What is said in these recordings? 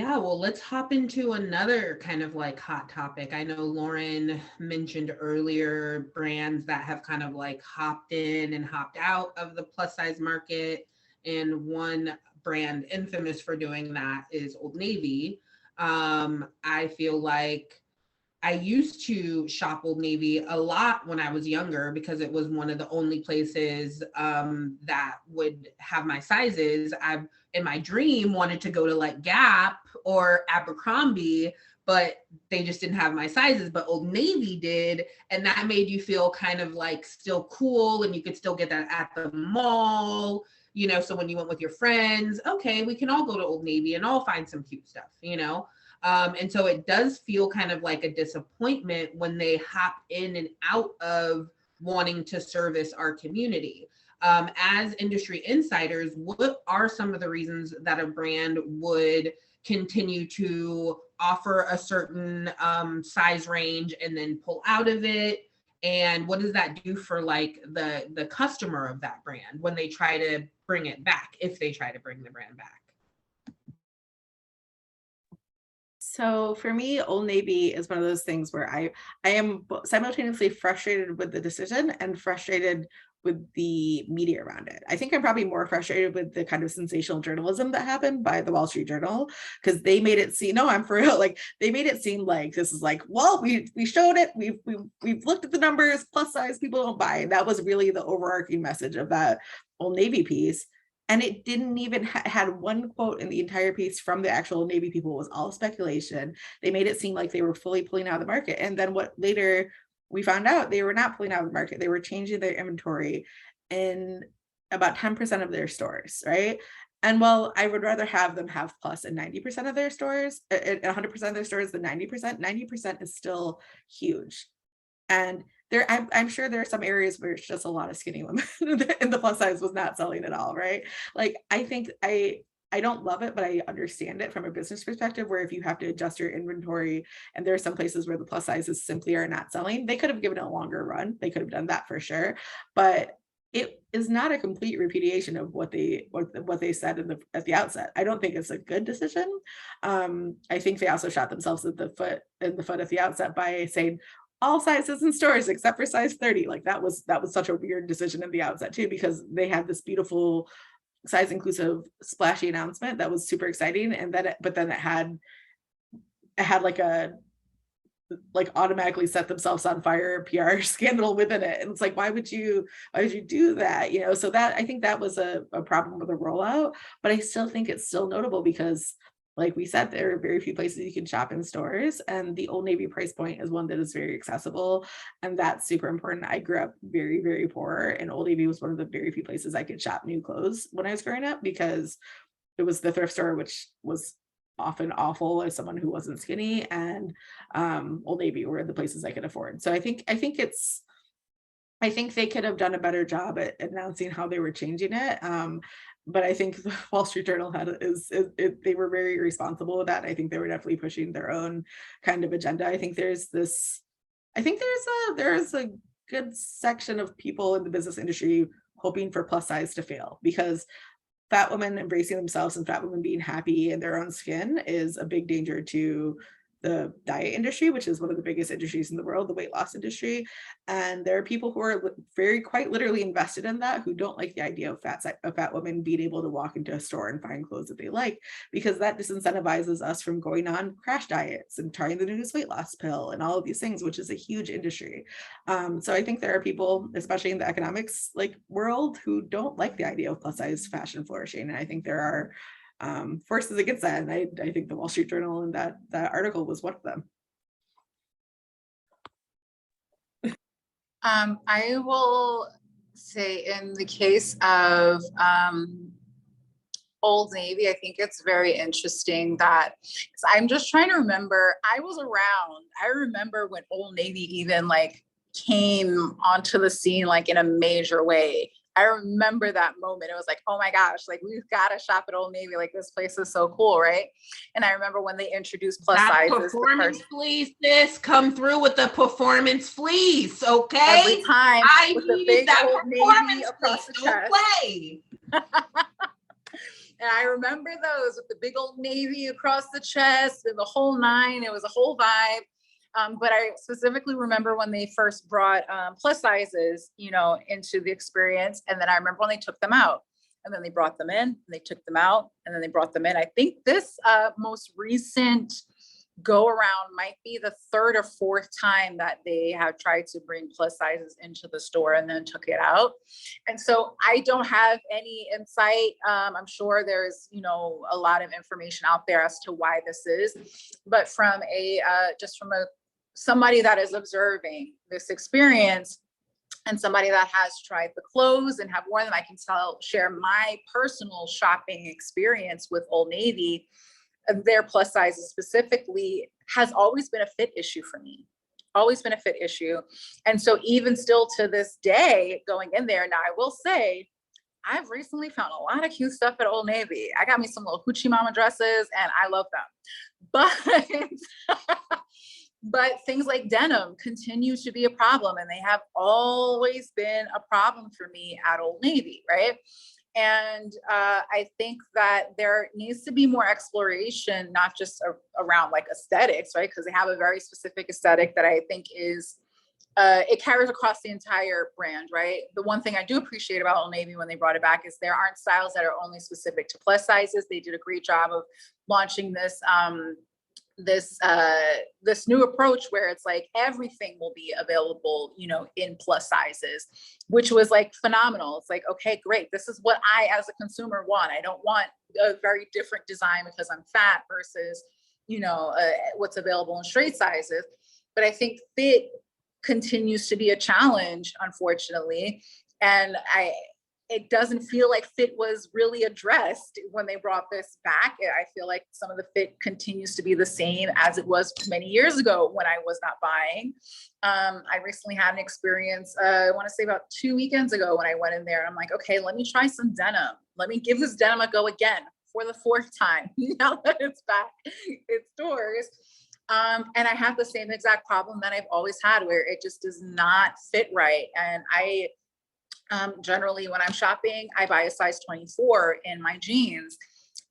Yeah, well, let's hop into another kind of like hot topic. I know Lauren mentioned earlier brands that have kind of like hopped in and hopped out of the plus size market. And one brand infamous for doing that is Old Navy. I feel like I used to shop Old Navy a lot when I was younger because it was one of the only places that would have my sizes. I, in my dream, wanted to go to like Gap or Abercrombie, but they just didn't have my sizes. But Old Navy did, and that made you feel kind of like still cool, and you could still get that at the mall. You know, so when you went with your friends, okay, we can all go to Old Navy and all find some cute stuff, you know? And so it does feel kind of like a disappointment when they hop in and out of wanting to service our community. As industry insiders, what are some of the reasons that a brand would continue to offer a certain size range and then pull out of it? And what does that do for like the customer of that brand when they try to bring it back, if they try to bring the brand back? So for me, Old Navy is one of those things where I am simultaneously frustrated with the decision and frustrated with the media around it. I think I'm probably more frustrated with the kind of sensational journalism that happened by the Wall Street Journal, because they made it seem, no, I'm for real, like they made it seem like this is like, well, we showed it, we've looked at the numbers, plus size people don't buy. And that was really the overarching message of that Old Navy piece. And it didn't even had one quote in the entire piece from the actual Navy people. It was all speculation. They made it seem like they were fully pulling out of the market. And then what later we found out, they were not pulling out of the market. They were changing their inventory in about 10% of their stores, right? And well, I would rather have them have plus in 90% of their stores, 100% of their stores than 90%. 90% is still huge. And there, I'm sure there are some areas where it's just a lot of skinny women and the plus size was not selling at all, right? Like, I think I don't love it, but I understand it from a business perspective, where if you have to adjust your inventory and there are some places where the plus sizes simply are not selling, they could have given it a longer run. They could have done that for sure. But it is not a complete repudiation of what they said at the outset. I don't think it's a good decision. I think they also shot themselves in the foot at the outset by saying all sizes in stores except for size 30. Like that was such a weird decision in the outset too, because they had this beautiful size inclusive splashy announcement that was super exciting, and then it had like automatically set themselves on fire PR scandal within it. And it's like, why would you do that? You know, so that, I think that was a problem with the rollout, but I still think it's still notable because, like we said, there are very few places you can shop in stores, and the Old Navy price point is one that is very accessible, and that's super important. I grew up very, very poor, and Old Navy was one of the very few places I could shop new clothes when I was growing up, because it was the thrift store, which was often awful as someone who wasn't skinny, and Old Navy were the places I could afford. So I think they could have done a better job at announcing how they were changing it. But I think the Wall Street Journal they were very responsible with that. I think they were definitely pushing their own kind of agenda. I think there's a good section of people in the business industry hoping for plus size to fail, because fat women embracing themselves and fat women being happy in their own skin is a big danger to the diet industry, which is one of the biggest industries in the world, the weight loss industry. And there are people who are quite literally invested in that, who don't like the idea of fat women being able to walk into a store and find clothes that they like, because that disincentivizes us from going on crash diets and trying the newest weight loss pill and all of these things, which is a huge industry. So I think there are people, especially in the economics world, who don't like the idea of plus size fashion flourishing. And I think there are forces against that, and I think the Wall Street Journal and that article was one of them. I will say, in the case of Old Navy, I think it's very interesting that, I'm just trying to remember, I was around, I remember when Old Navy even came onto the scene in a major way. I remember that moment. It was like, oh my gosh, we've got to shop at Old Navy. This place is so cool, right? And I remember when they introduced plus sizes. Performance fleece, sis, come through with the performance fleece, okay? Every time I needed that performance across the chest. Play. And I remember those with the big old navy across the chest and the whole nine. It was a whole vibe. But I specifically remember when they first brought plus sizes, you know, into the experience. And then I remember when they took them out, and then they brought them in, and they took them out, and then they brought them in. I think this most recent go around might be the third or fourth time that they have tried to bring plus sizes into the store and then took it out. And so I don't have any insight. I'm sure there's, you know, a lot of information out there as to why this is, but from a somebody that is observing this experience and somebody that has tried the clothes and have worn them, I can share my personal shopping experience with Old Navy. Their plus sizes specifically has always been a fit issue for me, always been a fit issue. And so even still to this day, going in there, now I will say, I've recently found a lot of cute stuff at Old Navy. I got me some little hoochie mama dresses and I love them. But things like denim continue to be a problem, and they have always been a problem for me at Old Navy, right? And I think that there needs to be more exploration, not just around like aesthetics, right? Because they have a very specific aesthetic that I think is, it carries across the entire brand, right? The one thing I do appreciate about Old Navy when they brought it back is there aren't styles that are only specific to plus sizes. They did a great job of launching this this new approach where it's like everything will be available, you know, in plus sizes, which was like phenomenal. It's like, okay, great. This is what I, as a consumer, want. I don't want a very different design because I'm fat versus, you know, what's available in straight sizes. But I think fit continues to be a challenge, unfortunately. And it doesn't feel like fit was really addressed when they brought this back. I feel like some of the fit continues to be the same as it was many years ago when I was not buying. I recently had an experience, I want to say about 2 weekends ago, when I went in there and I'm like, okay, let me try some denim. Let me give this denim a go again for the fourth time now that it's back in stores. And I have the same exact problem that I've always had, where it just does not fit right. And generally when I'm shopping, I buy a size 24 in my jeans.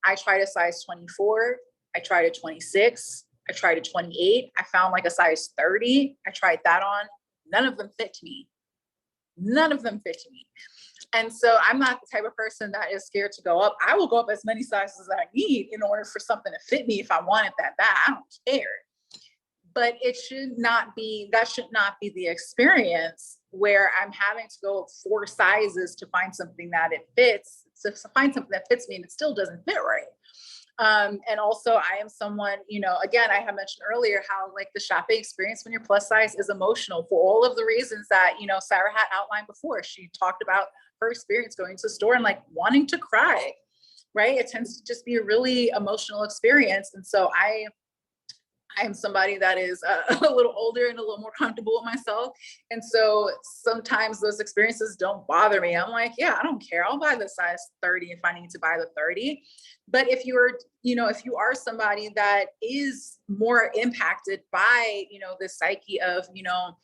I tried a size 24. I tried a 26. I tried a 28. I found like a size 30. I tried that on. None of them fit me. None of them fit me. And so I'm not the type of person that is scared to go up. I will go up as many sizes as I need in order for something to fit me if I want it that bad. I don't care. But it should not be, that should not be the experience where I'm having to go 4 sizes to find something that it fits, to find something that fits me and it still doesn't fit right. And also I am someone, you know, again, I have mentioned earlier how like the shopping experience when you're plus size is emotional for all of the reasons that, you know, Sarah had outlined before. She talked about her experience going to the store and like wanting to cry, right? It tends to just be a really emotional experience. And so I am somebody that is a little older and a little more comfortable with myself. And so sometimes those experiences don't bother me. I'm like, yeah, I don't care. I'll buy the size 30 if I need to buy the 30. But if you're, you know, if you are somebody that is more impacted by, you know, the psyche of, you know,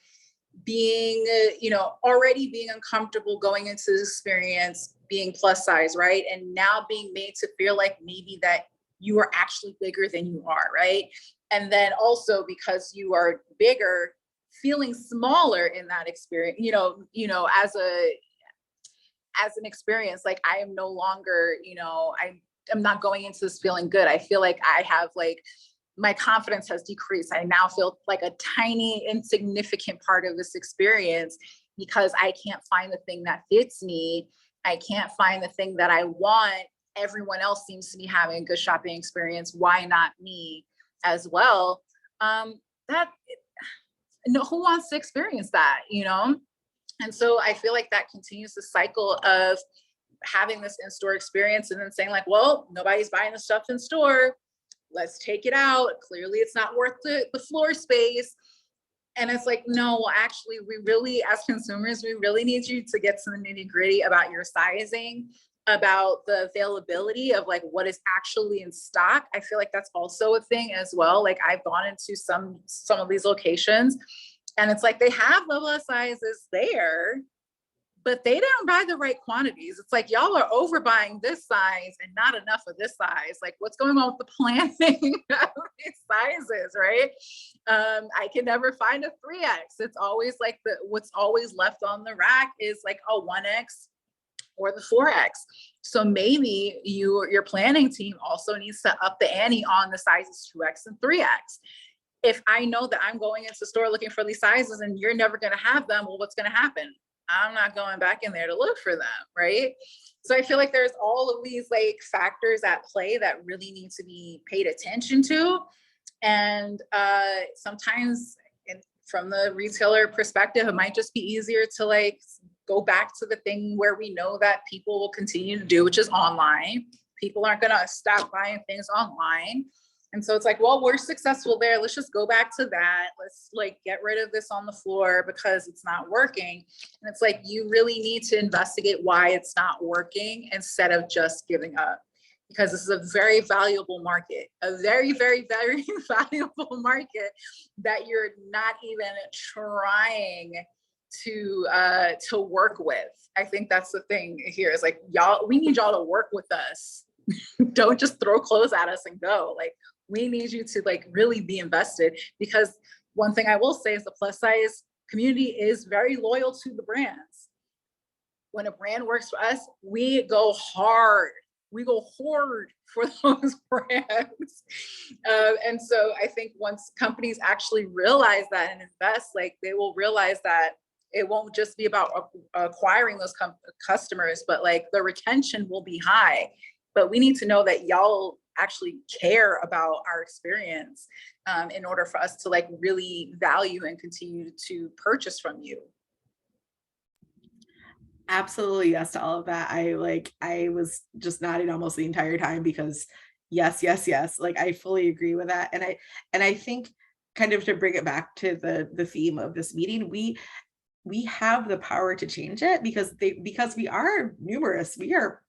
being, you know, already being uncomfortable going into this experience, being plus size, right? And now being made to feel like maybe that you are actually bigger than you are, right? And then also because you are bigger, feeling smaller in that experience, you know, as an experience, like I am no longer, you know, I'm not going into this feeling good. I feel like I have like, my confidence has decreased. I now feel like a tiny, insignificant part of this experience because I can't find the thing that fits me. I can't find the thing that I want. Everyone else seems to be having a good shopping experience. Why not me as well? Who wants to experience that, you know? And so I feel like that continues the cycle of having this in-store experience and then saying like, well, nobody's buying the stuff in store. Let's take it out. Clearly it's not worth the floor space. And it's like, no, well, actually, we really, as consumers, we really need you to get to the nitty gritty about your sizing, about the availability of like what is actually in stock. I feel like that's also a thing as well. Like I've gone into some of these locations and it's like they have the plus sizes there, but they didn't buy the right quantities. It's like, y'all are overbuying this size and not enough of this size. Like, what's going on with the planning of these sizes, right? I can never find a 3X. It's always like what's always left on the rack is like a 1X or the 4X. So maybe your planning team also needs to up the ante on the sizes 2X and 3X. If I know that I'm going into the store looking for these sizes and you're never going to have them, well, what's going to happen? I'm not going back in there to look for them, right? So I feel like there's all of these like factors at play that really need to be paid attention to. And sometimes from the retailer perspective, it might just be easier to like go back to the thing where we know that people will continue to do, which is online. People aren't going to stop buying things online. And so it's like, well, we're successful there. Let's just go back to that. Let's like get rid of this on the floor because it's not working. And it's like, you really need to investigate why it's not working instead of just giving up, because this is a very valuable market, a very, very, very valuable market that you're not even trying to work with. I think that's the thing here is like, y'all, we need y'all to work with us. Don't just throw clothes at us and go. Like, we need you to like really be invested, because one thing I will say is the plus size community is very loyal to the brands. When a brand works for us, we go hard. We go hard for those brands. And so I think once companies actually realize that and invest, like they will realize that it won't just be about acquiring those customers, but like the retention will be high. But we need to know that y'all actually care about our experience in order for us to like really value and continue to purchase from you. Absolutely yes to all of that. I was just nodding almost the entire time because yes, yes, yes. Like I fully agree with that. And I think kind of to bring it back to the theme of this meeting, we have the power to change it because we are numerous. We are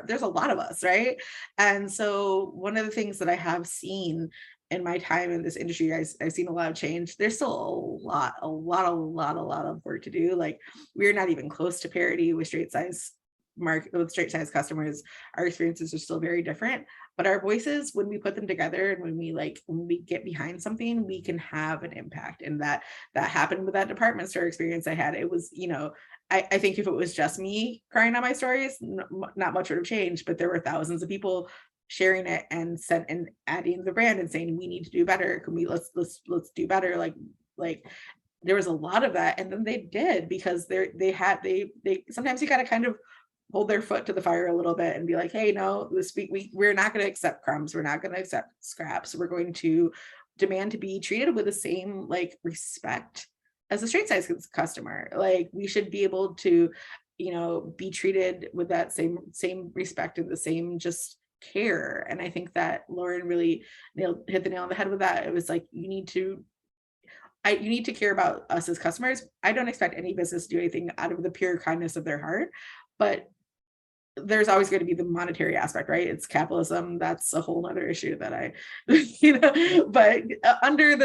there's a lot of us, right? And so one of the things that I have seen in my time in this industry, I've seen a lot of change. There's still a lot of work to do. Like we're not even close to parity with straight size market, with straight size customers. Our experiences are still very different, but our voices, when we put them together and when we get behind something, we can have an impact. And that happened with that department store experience I had. It was, I think if it was just me crying on my stories, not much would have changed, but there were thousands of people sharing it and adding the brand and saying, we need to do better. Can we, let's do better. Like there was a lot of that. And then they did, because they sometimes you got to kind of hold their foot to the fire a little bit and be like, hey, no, this week we're not going to accept crumbs. We're not going to accept scraps. We're going to demand to be treated with the same like respect as a straight size customer. Like we should be able to, be treated with that same respect and the same just care. And I think that Lauren really hit the nail on the head with that. It was like, you need to care about us as customers. I don't expect any business to do anything out of the pure kindness of their heart, but there's always going to be the monetary aspect, right? It's capitalism. That's a whole other issue that but under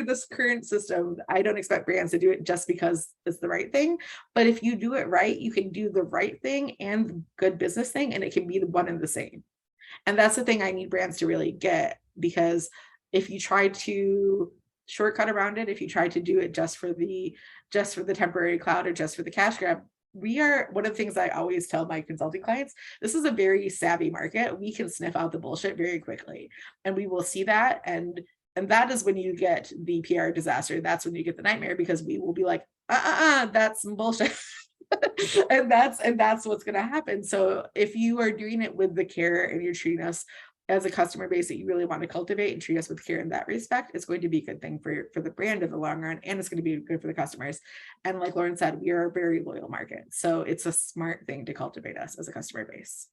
this current system, I don't expect brands to do it just because it's the right thing. But if you do it right, you can do the right thing and the good business thing, and it can be the one and the same. And that's the thing I need brands to really get, because if you try to shortcut around it, if you try to do it just for the temporary cloud or just for the cash grab, one of the things I always tell my consulting clients, this is a very savvy market. We can sniff out the bullshit very quickly, and we will see that. And that is when you get the PR disaster. That's when you get the nightmare, because we will be like, that's some bullshit. and that's what's going to happen. So if you are doing it with the care and you're treating us as a customer base that you really want to cultivate and treat us with care in that respect, it's going to be a good thing for the brand in the long run, and it's going to be good for the customers. And like Lauren said, we are a very loyal market, so it's a smart thing to cultivate us as a customer base.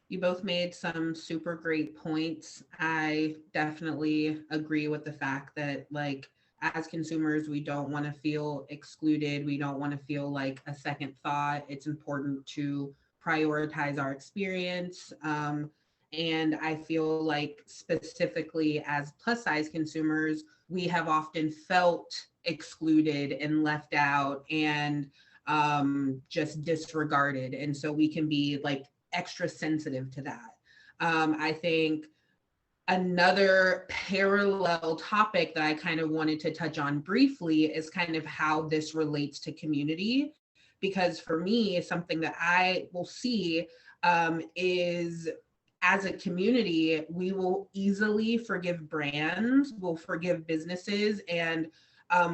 You both made some super great points. I definitely agree with the fact that, like, as consumers, we don't want to feel excluded. We don't want to feel like a second thought. It's important to prioritize our experience. And I feel like specifically as plus size consumers, we have often felt excluded and left out and just disregarded. And so we can be like extra sensitive to that. I think another parallel topic that I kind of wanted to touch on briefly is kind of how this relates to community. Because for me, something that I will see is as a community, we will easily forgive brands, we'll forgive businesses, and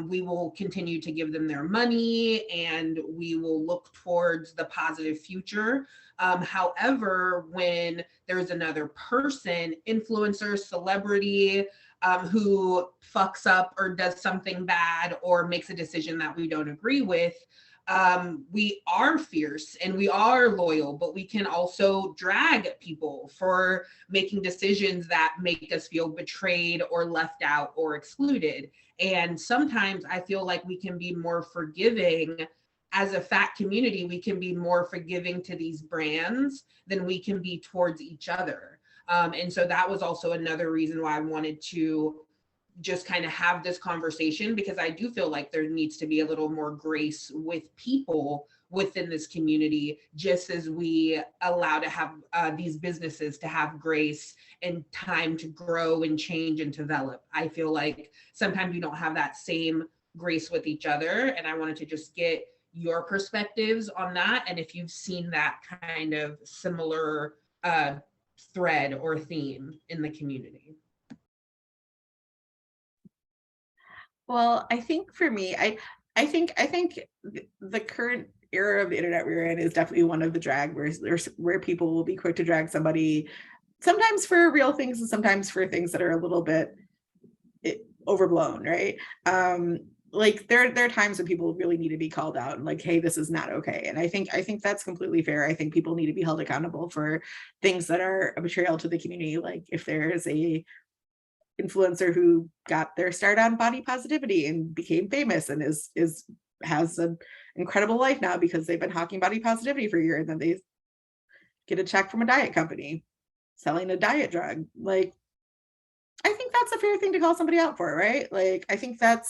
we will continue to give them their money and we will look towards the positive future. However, when there's another person, influencer, celebrity, who fucks up or does something bad or makes a decision that we don't agree with, we are fierce and we are loyal, but we can also drag people for making decisions that make us feel betrayed or left out or excluded. And sometimes I feel like we can be more forgiving as a fat community. We can be more forgiving to these brands than we can be towards each other. And so that was also another reason why I wanted to just kind of have this conversation, because I do feel like there needs to be a little more grace with people within this community, just as we allow to have these businesses to have grace and time to grow and change and develop. I feel like sometimes we don't have that same grace with each other. And I wanted to just get your perspectives on that. And if you've seen that kind of similar thread or theme in the community. Well, I think for me, I think the current era of the internet we're in is definitely one of the drag where people will be quick to drag somebody, sometimes for real things and sometimes for things that are a little bit overblown, right? Like there are times when people really need to be called out and like, hey, this is not okay. And I think that's completely fair. I think people need to be held accountable for things that are a betrayal to the community. Like if there is a influencer who got their start on body positivity and became famous and has an incredible life now because they've been hawking body positivity for a year, and then they get a check from a diet company selling a diet drug. Like, I think that's a fair thing to call somebody out for, right? Like, I think that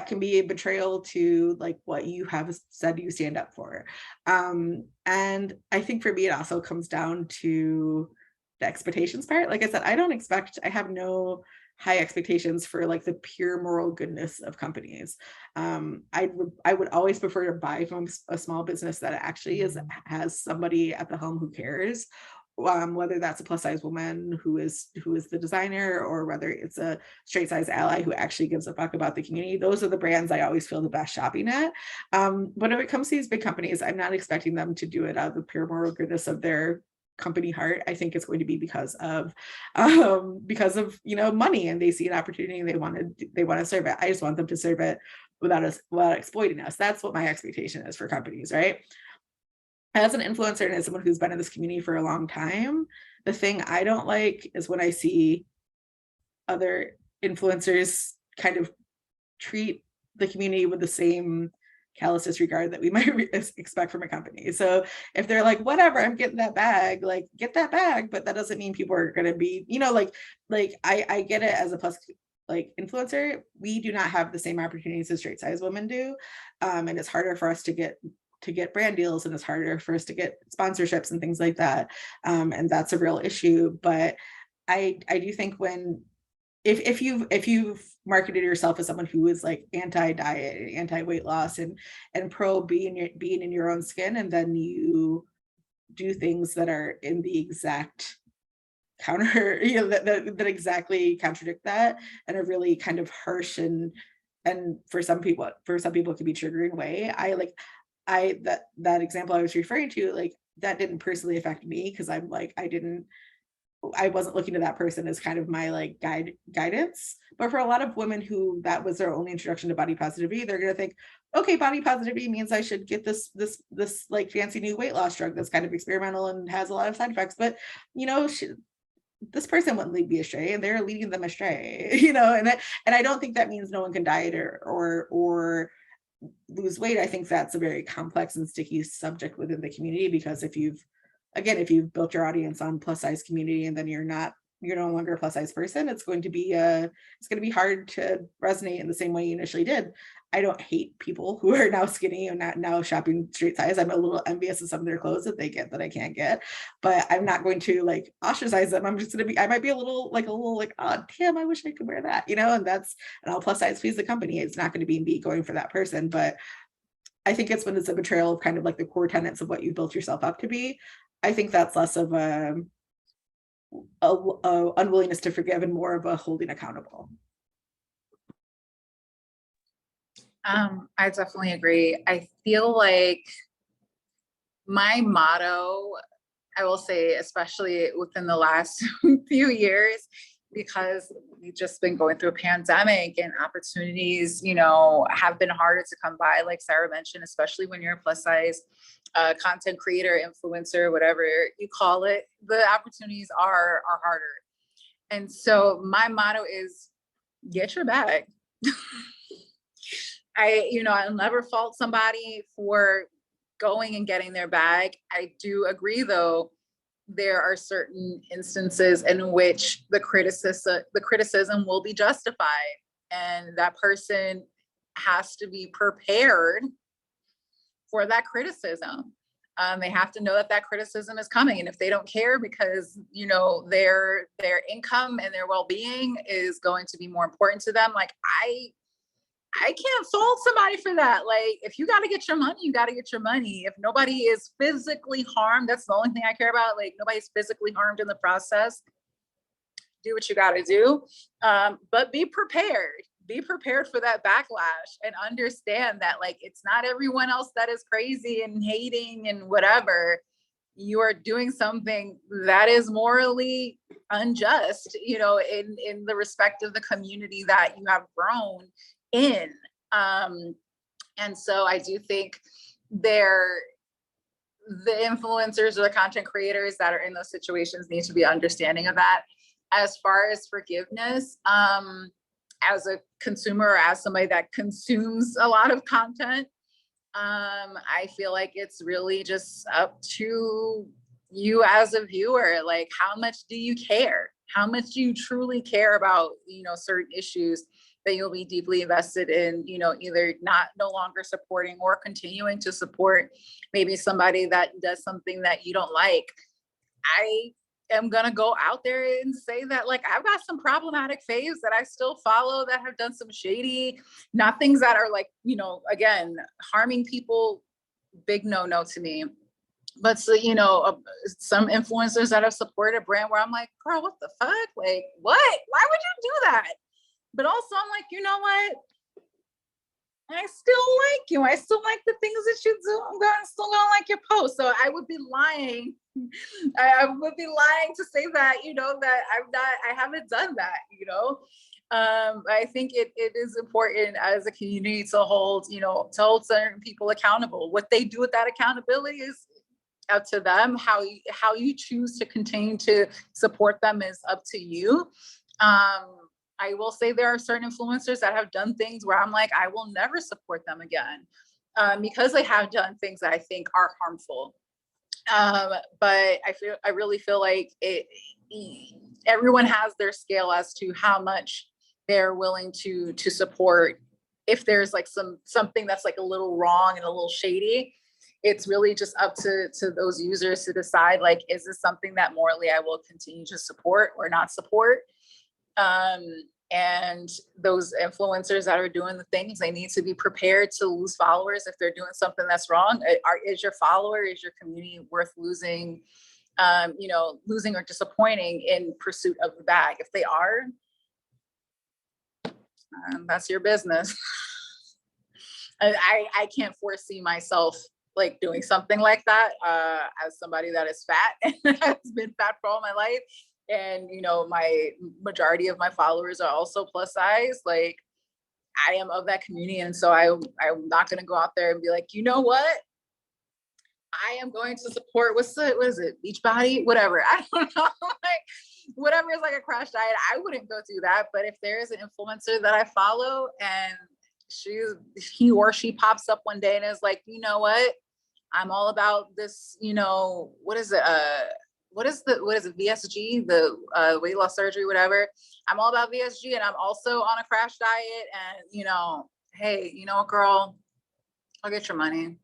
can be a betrayal to like what you have said you stand up for. And I think for me, it also comes down to the expectations part. Like I said, I have no high expectations for like the pure moral goodness of companies. I would always prefer to buy from a small business that actually has somebody at the helm who cares, whether that's a plus size woman who is the designer, or whether it's a straight size ally who actually gives a fuck about the community. Those are the brands I always feel the best shopping at. But when it comes to these big companies, I'm not expecting them to do it out of the pure moral goodness of their company heart. I think it's going to be because of money, and they see an opportunity and they want to serve it. I just want them to serve it without exploiting us. That's what my expectation is for companies, right? As an influencer and as someone who's been in this community for a long time, the thing I don't like is when I see other influencers kind of treat the community with the same callous disregard that we might expect from a company. So if they're like, whatever, I'm getting that bag, like get that bag, but that doesn't mean people are going to be, I get it as a plus like influencer. We do not have the same opportunities as straight size women do. And it's harder for us to get brand deals, and it's harder for us to get sponsorships and things like that. And that's a real issue. But I do think if you've marketed yourself as someone who is like anti-diet, anti-weight loss, and pro being in your own skin, and then you do things that are in the exact counter, that exactly contradict that, and are really kind of harsh and for some people it can be triggering way. That example I was referring to, like that didn't personally affect me because I'm like, I wasn't looking to that person as kind of my like guidance. But for a lot of women who that was their only introduction to body positivity, they're going to think, okay, body positivity means I should get this like fancy new weight loss drug that's kind of experimental and has a lot of side effects. But this person wouldn't lead me astray, and they're leading them astray. And I don't think that means no one can diet or lose weight. I think that's a very complex and sticky subject within the community, because if you've again, if you've built your audience on plus size community and then you're no longer a plus size person, it's going to be hard to resonate in the same way you initially did. I don't hate people who are now skinny and not now shopping straight size. I'm a little envious of some of their clothes that they get that I can't get, but I'm not going to like ostracize them. I'm just going to be, I might be a little like, oh, damn, I wish I could wear that, and I'll plus size please the company. It's not going to be me going for that person. But I think it's when it's a betrayal of kind of like the core tenets of what you built yourself up to be. I think that's less of a unwillingness to forgive and more of a holding accountable. I definitely agree. I feel like my motto, I will say, especially within the last few years, because we've just been going through a pandemic and opportunities, have been harder to come by, like Sarah mentioned, especially when you're a plus size content creator, influencer, whatever you call it, the opportunities are harder. And so my motto is get your bag. I'll never fault somebody for going and getting their bag. I do agree, though, there are certain instances in which the criticism will be justified, and that person has to be prepared for that criticism. They have to know that criticism is coming, and if they don't care because their income and their well-being is going to be more important to them, like I can't fault somebody for that. Like, if you got to get your money, you got to get your money. If nobody is physically harmed, that's the only thing I care about. Like, nobody's physically harmed in the process. Do what you got to do. But be prepared. Be prepared for that backlash and understand that, like, it's not everyone else that is crazy and hating and whatever. You are doing something that is morally unjust, in the respect of the community that you have grown in. And so I do think the influencers or the content creators that are in those situations need to be understanding of that. As far as forgiveness, as a consumer or as somebody that consumes a lot of content, I feel like it's really just up to you as a viewer. Like, how much do you care? How much do you truly care about, certain issues that you'll be deeply invested in, either no longer supporting or continuing to support maybe somebody that does something that you don't like. I am going to go out there and say that, like, I've got some problematic faves that I still follow that have done some shady, not things that are like, again, harming people, big no to me. But so, some influencers that have supported a brand where I'm like, girl, what the fuck? Like, what? Why would you do that? But also I'm like, you know what? I still like you. I still like the things that you do. I'm still gonna like your post. So I would be lying. I would be lying to say that, that I haven't done that, I think it is important as a community to hold certain people accountable. What they do with that accountability is up to them. How you choose to continue to support them is up to you. I will say there are certain influencers that have done things where I'm like, I will never support them again, because they have done things that I think are harmful. But I really feel like everyone has their scale as to how much they're willing to support. If there's like something that's like a little wrong and a little shady, it's really just up to those users to decide, like, is this something that morally I will continue to support or not support? And those influencers that are doing the things, they need to be prepared to lose followers if they're doing something that's wrong. Is your follower, is your community worth losing, losing or disappointing in pursuit of the bag? If they are, that's your business. I can't foresee myself like doing something like that, as somebody that is fat and has been fat for all my life. And, my majority of my followers are also plus size. Like, I am of that community. And so I'm not going to go out there and be like, you know what? I am going to support, what is it? Beachbody, whatever. I don't know. Like, whatever is like a crash diet, I wouldn't go do that. But if there is an influencer that I follow and he or she pops up one day and is like, you know what? I'm all about this, what is it? What is it? VSG, the weight loss surgery, whatever. I'm all about VSG, and I'm also on a crash diet. And hey, you know what, girl? I'll get your money.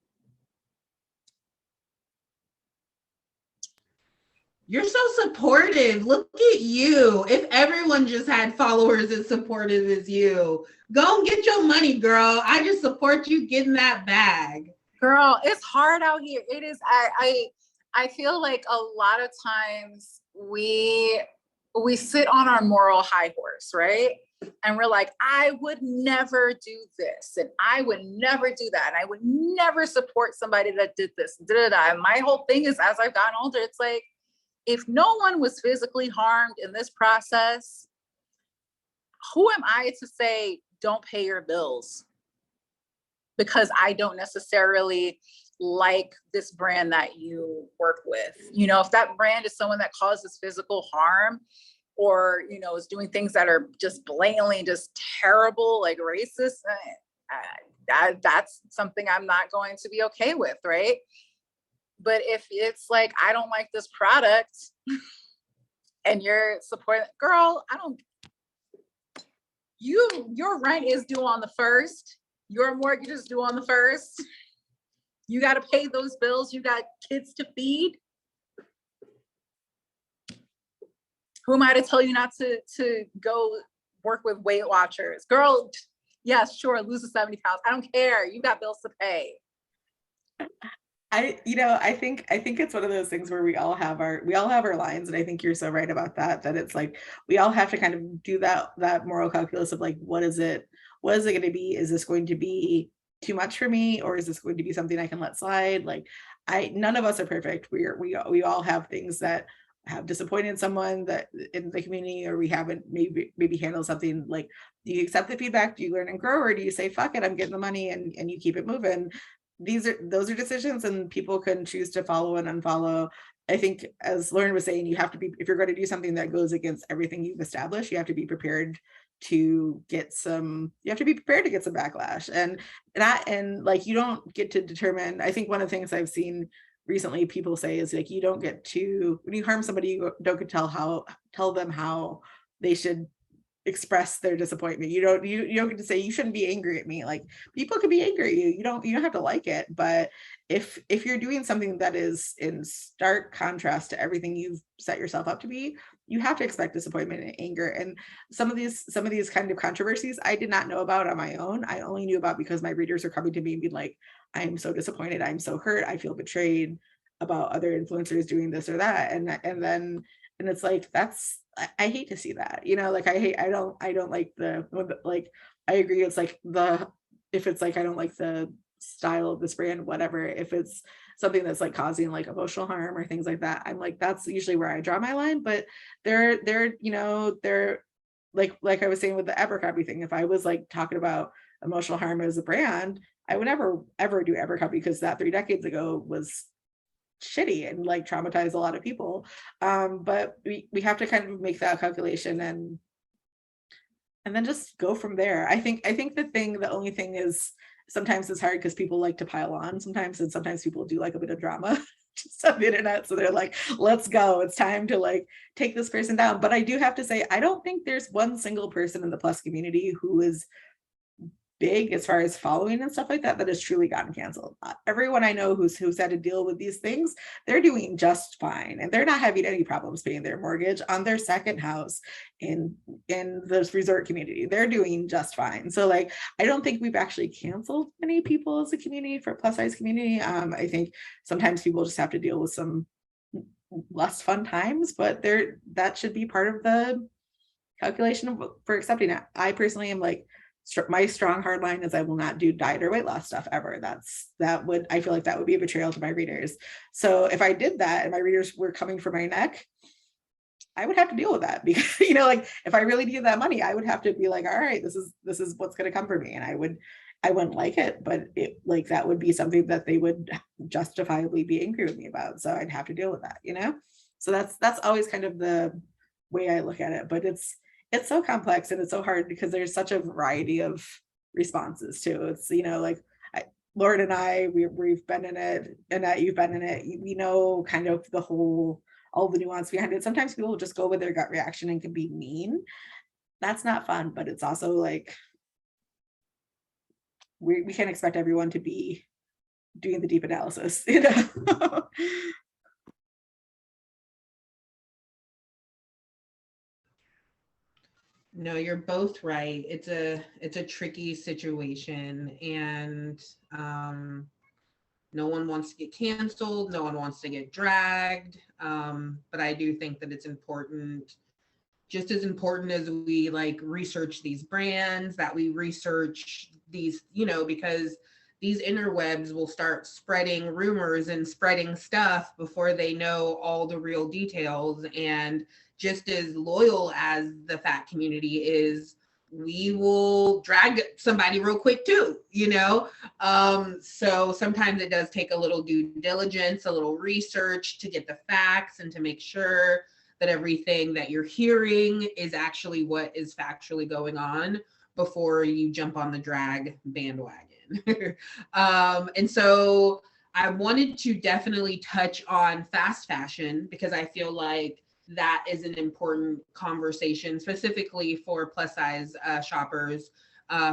You're so supportive. Look at you. If everyone just had followers as supportive as you, go and get your money, girl. I just support you getting that bag. Girl, it's hard out here. It is. I feel like a lot of times we sit on our moral high horse, right? And we're like, I would never do this, and I would never do that, and I would never support somebody that did this. And my whole thing is, as I've gotten older, it's like, if no one was physically harmed in this process, who am I to say don't pay your bills? Because I don't necessarily like this brand that you work with. If that brand is someone that causes physical harm, or is doing things that are just blatantly just terrible, like racist, that's something I'm not going to be okay with, right? But if it's like, I don't like this product and you're supporting, girl, your rent is due on the 1st. Your mortgage is due on the 1st. You got to pay those bills. You got kids to feed. Who am I to tell you not to go work with Weight Watchers? Girl, yes, sure, lose the 70 pounds. I don't care. You got bills to pay. I think it's one of those things where we all have our lines, and I think you're so right about that it's like we all have to kind of do that moral calculus of like, what is it going to be? Is this going to be too much for me, or is this going to be something I can let slide? Like, none of us are perfect. We all have things that have disappointed someone that in the community, or we haven't maybe handled something. Like, do you accept the feedback? Do you learn and grow, or do you say, fuck it, I'm getting the money, and you keep it moving? Those are decisions, and people can choose to follow and unfollow. I think, as Lauren was saying, you have to be, if you're going to do something that goes against everything you've established, you have to be prepared to get some backlash, and like, you don't get to determine. I think one of the things I've seen recently people say is like, you don't get to, when you harm somebody, you don't get to tell them how they should express their disappointment. You don't get to say, you shouldn't be angry at me. Like, people could be angry at you. You don't have to like it. But if you're doing something that is in stark contrast to everything you've set yourself up to be, you have to expect disappointment and anger. And some of these kind of controversies I did not know about on my own. I only knew about because my readers are coming to me and being like, I am so disappointed, I'm so hurt, I feel betrayed about other influencers doing this or that. And it's like, I hate to see that, like, I don't like like, I agree. It's like if it's like, I don't like the style of this brand, whatever, if it's something that's like causing like emotional harm or things like that, I'm like, that's usually where I draw my line. But they're like I was saying with the Abercrombie thing, if I was like talking about emotional harm as a brand, I would never ever do Abercrombie, because that 3 decades ago was shitty and like traumatized a lot of people. But we have to kind of make that calculation and then just go from there. I think the only thing is, sometimes it's hard because people like to pile on sometimes, and sometimes people do like a bit of drama just on the internet. So they're like, let's go, it's time to like take this person down. But I do have to say, I don't think there's one single person in the plus community who is big as far as following and stuff like that has truly gotten canceled. Everyone I know who's had to deal with these things, they're doing just fine, and they're not having any problems paying their mortgage on their second house in this resort community. They're doing just fine. So like, I don't think we've actually canceled many people as a community, for plus size community. I think sometimes people just have to deal with some less fun times, but that should be part of the calculation for accepting it. I personally am like, my strong hard line is I will not do diet or weight loss stuff ever. I feel like that would be a betrayal to my readers. So if I did that and my readers were coming for my neck, I would have to deal with that, because like, if I really needed that money, I would have to be like, all right, this is what's going to come for me, and I wouldn't like it, but it, like, that would be something that they would justifiably be angry with me about. So I'd have to deal with that, So that's always kind of the way I look at it. But it's so complex and it's so hard because there's such a variety of responses too. It's, like, Lauren and I, we've been in it, Annette, you've been in it. We know kind of all the nuance behind it. Sometimes people just go with their gut reaction and can be mean. That's not fun, but it's also like, we can't expect everyone to be doing the deep analysis, you know? No, you're both right. It's a tricky situation, and no one wants to get canceled. No one wants to get dragged. But I do think that it's important, just as important as we like research these brands, that we research these, you know, because these interwebs will start spreading rumors and spreading stuff before they know all the real details. And just as loyal as the fat community is, we will drag somebody real quick too, you know? So sometimes it does take a little due diligence, a little research to get the facts and to make sure that everything that you're hearing is actually what is factually going on before you jump on the drag bandwagon. And so I wanted to definitely touch on fast fashion because I feel like that is an important conversation, specifically for plus size shoppers.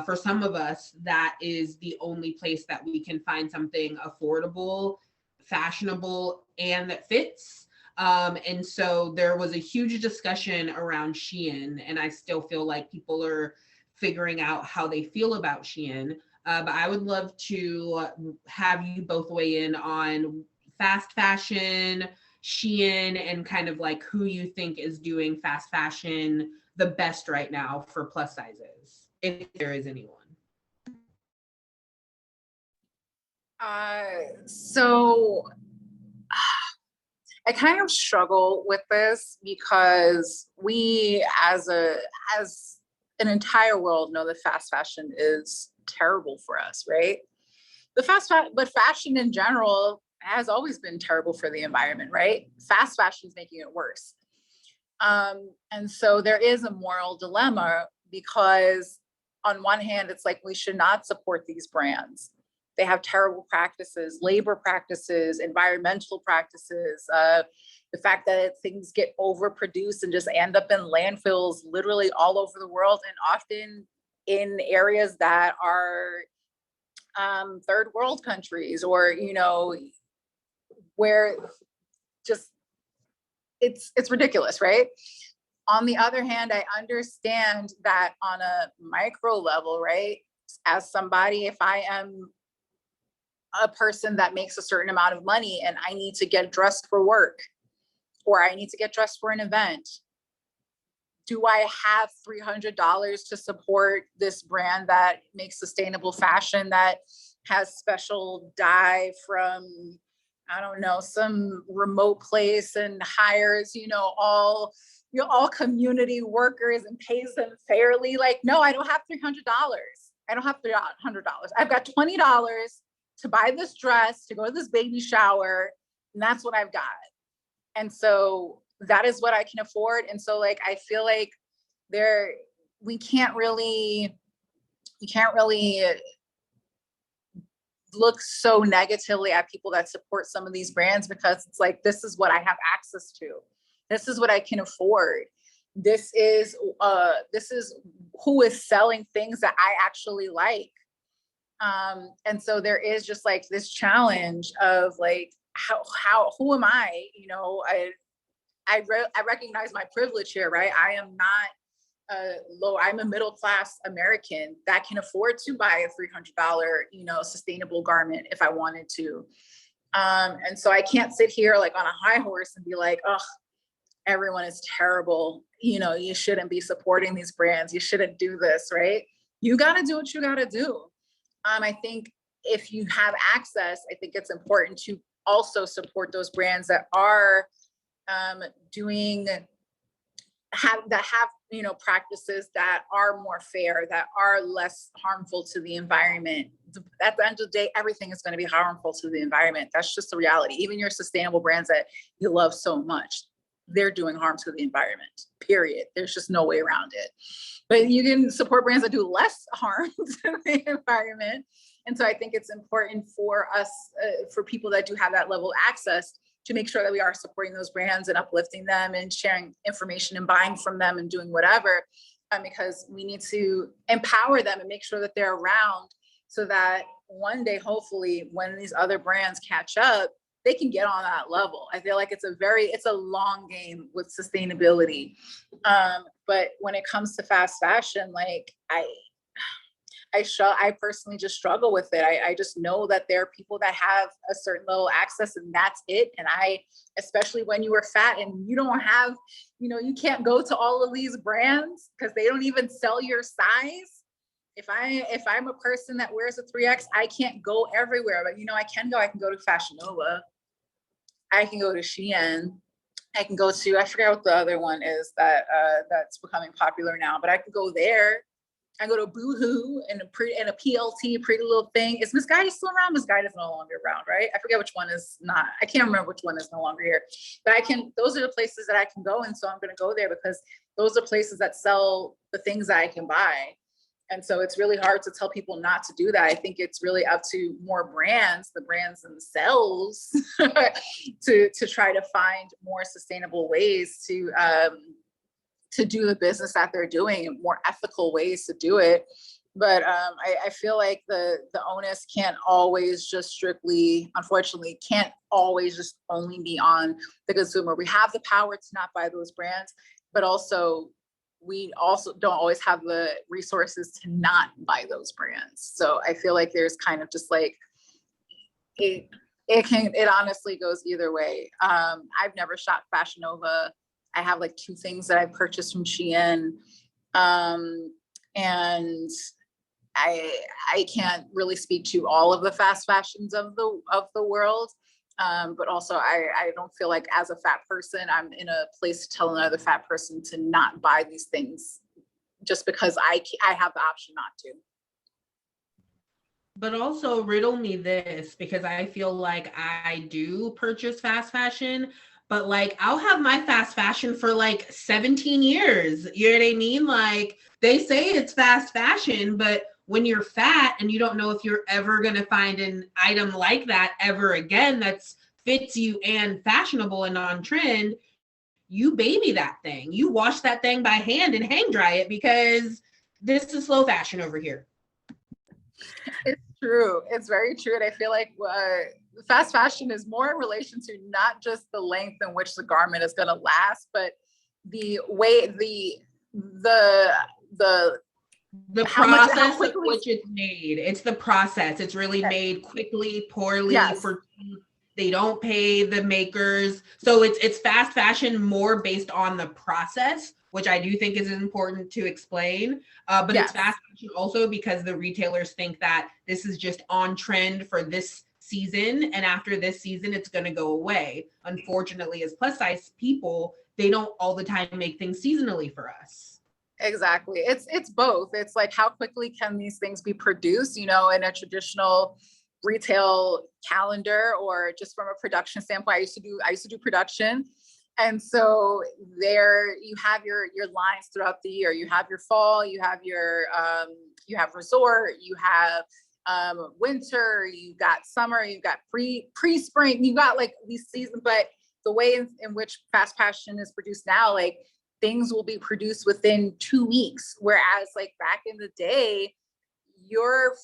For some of us, that is the only place that we can find something affordable, fashionable, and that fits. And so there was a huge discussion around Shein, and I still feel like people are figuring out how they feel about Shein. But I would love to have you both weigh in on fast fashion, Shein, and kind of like who you think is doing fast fashion the best right now for plus sizes, if there is anyone. So I kind of struggle with this because we as an entire world know that fast fashion is terrible for us, right? But fashion in general has always been terrible for the environment, right? Fast fashion is making it worse. And so there is a moral dilemma because on one hand, it's like we should not support these brands. They have terrible practices, labor practices, environmental practices, the fact that things get overproduced and just end up in landfills literally all over the world, and often in areas that are third world countries, or, you know, where just it's ridiculous, right? On the other hand, I understand that on a micro level, right? As somebody, if I am a person that makes a certain amount of money and I need to get dressed for work, or I need to get dressed for an event, do I have $300 to support this brand that makes sustainable fashion, that has special dye from, I don't know, some remote place and hires, all community workers and pays them fairly? Like, no, I don't have $300. I don't have $300. I've got $20 to buy this dress, to go to this baby shower, and that's what I've got. And so that is what I can afford. And so, like, I feel like we can't really look so negatively at people that support some of these brands, because it's like, this is what I have access to. This is what I can afford. This is who is selling things that I actually like. And so there is just like this challenge of like, who am I? I recognize my privilege here, right? I am not I'm a middle-class American that can afford to buy a $300, sustainable garment if I wanted to. And so I can't sit here like on a high horse and be like, oh, everyone is terrible. You shouldn't be supporting these brands. You shouldn't do this, right? You got to do what you got to do. I think if you have access, I think it's important to also support those brands that are have practices that are more fair, that are less harmful to the environment. At the end of the day, everything is going to be harmful to the environment. That's just the reality. Even your sustainable brands that you love so much, they're doing harm to the environment, period. There's just no way around it. But you can support brands that do less harm to the environment And so I think it's important for us, for people that do have that level of access, to make sure that we are supporting those brands and uplifting them and sharing information and buying from them and doing whatever, because we need to empower them and make sure that they're around, so that one day, hopefully, when these other brands catch up, they can get on that level. I feel like it's a long game with sustainability. But when it comes to fast fashion, like I personally just struggle with it. I just know that there are people that have a certain level of access and that's it. And especially when you are fat and you don't have, you can't go to all of these brands because they don't even sell your size. If I'm a person that wears a 3X, I can't go everywhere, but I can go to Fashion Nova. I can go to Shein. I can go to, I forget what the other one is that's becoming popular now, but I can go there. I go to Boohoo and a PLT, Pretty Little Thing. Is Miss Guide still around? Miss Guide is no longer around, right? I forget which one is not. I can't remember which one is no longer here. But those are the places that I can go. And so I'm going to go there because those are places that sell the things that I can buy. And so it's really hard to tell people not to do that. I think it's really up to more brands, the brands themselves, to try to find more sustainable ways to do the business that they're doing, and more ethical ways to do it. But I feel like the onus can't always just strictly, unfortunately, can't always just only be on the consumer. We have the power to not buy those brands, but we also don't always have the resources to not buy those brands. So I feel like there's kind of just like, it honestly goes either way. I've never shopped Fashion Nova. I have like 2 things that I purchased from Shein. And I can't really speak to all of the fast fashions of the world. But also I don't feel like as a fat person, I'm in a place to tell another fat person to not buy these things just because I have the option not to. But also riddle me this, because I feel like I do purchase fast fashion, but like I'll have my fast fashion for like 17 years. You know what I mean? Like they say it's fast fashion, but when you're fat and you don't know if you're ever going to find an item like that ever again that's fits you and fashionable and on trend, you baby that thing. You wash that thing by hand and hang dry it because this is slow fashion over here. It's true. It's very true. And I feel like fast fashion is more in relation to not just the length in which the garment is going to last, but the way the process with which it's made. It's the process. It's really made quickly, poorly. Yes. They don't pay the makers. So it's fast fashion more based on the process, which I do think is important to explain. But It's fast fashion also because the retailers think that this is just on trend for this season, and after this season, it's going to go away. Unfortunately, as plus size people, they don't all the time make things seasonally for us. Exactly. It's both. It's like, how quickly can these things be produced, in a traditional retail calendar, or just from a production standpoint. I used to do production. And so there you have your lines throughout the year. You have your fall, you have your you have resort, you have winter, you got summer, you got pre-spring, you got like these seasons. But the way in which fast fashion is produced now, like things will be produced within 2 weeks. Whereas like back in the day, your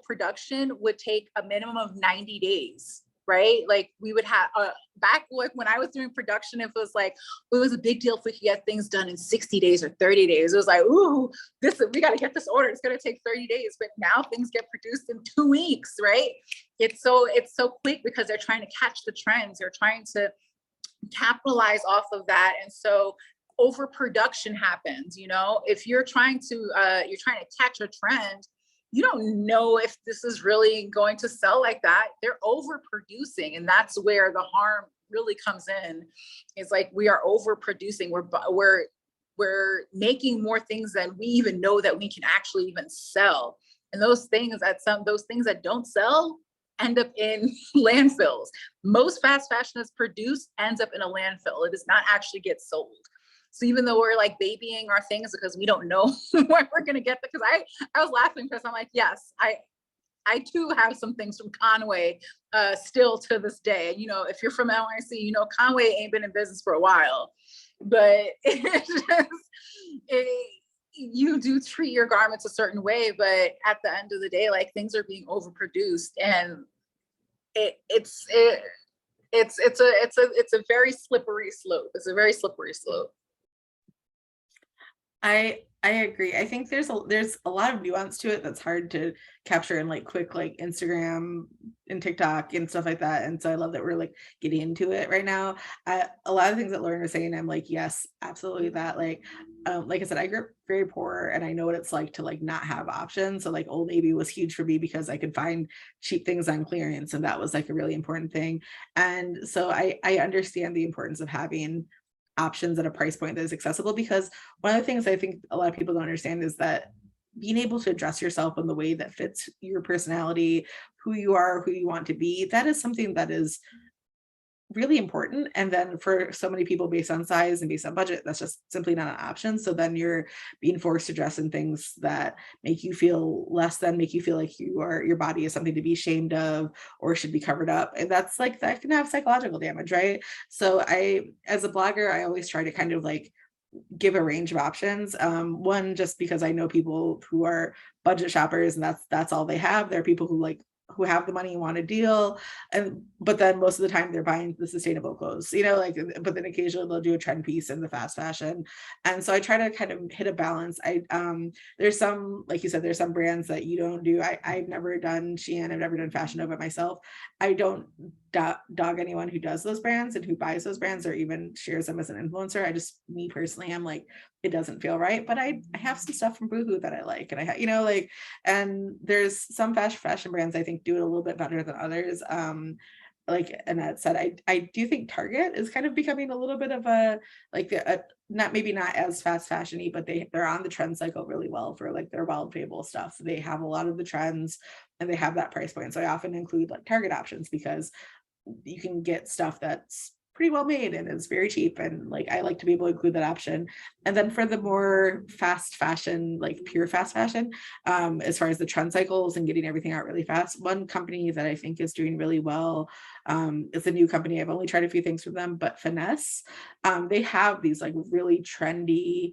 production would take a minimum of 90 days, right? Like we would have back like when I was doing production, it was a big deal if we could get things done in 60 days or 30 days. It was like, ooh, we got to get this order. It's going to take 30 days. But now things get produced in 2 weeks, right? It's so quick because they're trying to catch the trends. They're trying to capitalize off of that. And so overproduction happens. If you're trying to catch a trend, you don't know if this is really going to sell like that. They're overproducing, and that's where the harm really comes in. It's like we are overproducing. We're making more things than we even know that we can actually even sell. And those things that don't sell end up in landfills. Most fast fashion that's produced ends up in a landfill. It does not actually get sold. So even though we're like babying our things because we don't know where we're going to get them, because I was laughing because I'm like, yes, I too have some things from Conway still to this day. You know, if you're from NYC, you know, Conway ain't been in business for a while, but it's just, you do treat your garments a certain way, but at the end of the day, like, things are being overproduced, and it's a very slippery slope. It's a very slippery slope. I agree. I think there's a lot of nuance to it that's hard to capture in like quick like Instagram and TikTok and stuff like that. And so I love that we're like getting into it right now. A lot of things that Lauren was saying, I'm like, yes, absolutely that. Like I said, I grew up very poor and I know what it's like to like not have options. So like Old Navy was huge for me because I could find cheap things on clearance, and that was like a really important thing. And so I understand the importance of having options at a price point that is accessible, because one of the things I think a lot of people don't understand is that being able to dress yourself in the way that fits your personality, who you are, who you want to be, that is something that is really important. And then for so many people, based on size and based on budget, that's just simply not an option. So then you're being forced to dress in things that make you feel less than, make you feel like your body is something to be ashamed of or should be covered up. And that's like, that can have psychological damage, right? So as a blogger, I always try to kind of like give a range of options. One, just because I know people who are budget shoppers and that's all they have. There are people who have the money and want a deal, but then most of the time they're buying the sustainable clothes, you know, like, but then occasionally they'll do a trend piece in the fast fashion. And so I try to kind of hit a balance. There's some, like you said, there's some brands that you don't do. I've never done Shein, I've never done Fashion Nova myself. I don't dog anyone who does those brands and who buys those brands or even shares them as an influencer. Me personally, I'm like, it doesn't feel right, but I have some stuff from Boohoo that I like, and I you know, like, and there's some fashion brands I think do it a little bit better than others. Like Annette said, I do think Target is kind of becoming a little bit of a not as fast fashiony, but they're on the trend cycle really well for like their wild fable stuff. They have a lot of the trends and they have that price point. So I often include like Target options because you can get stuff that's pretty well made and it's very cheap, and like I like to be able to include that option. And then for the more fast fashion, like pure fast fashion, as far as the trend cycles and getting everything out really fast, one company that I think is doing really well, it's a new company, I've only tried a few things from them, but Finesse, they have these like really trendy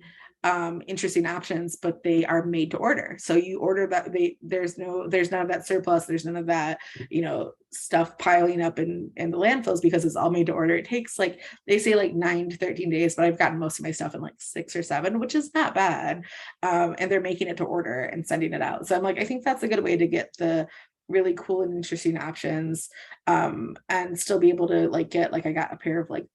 interesting options, but they are made to order. So you order that, there's none of that surplus, there's none of that, you know, stuff piling up in the landfills, because it's all made to order. It takes, like they say, like 9 to 13 days, but I've gotten most of my stuff in like 6 or 7, which is not bad. And they're making it to order and sending it out. So I'm like, I think that's a good way to get the really cool and interesting options, and still be able to like get, like I got a pair of like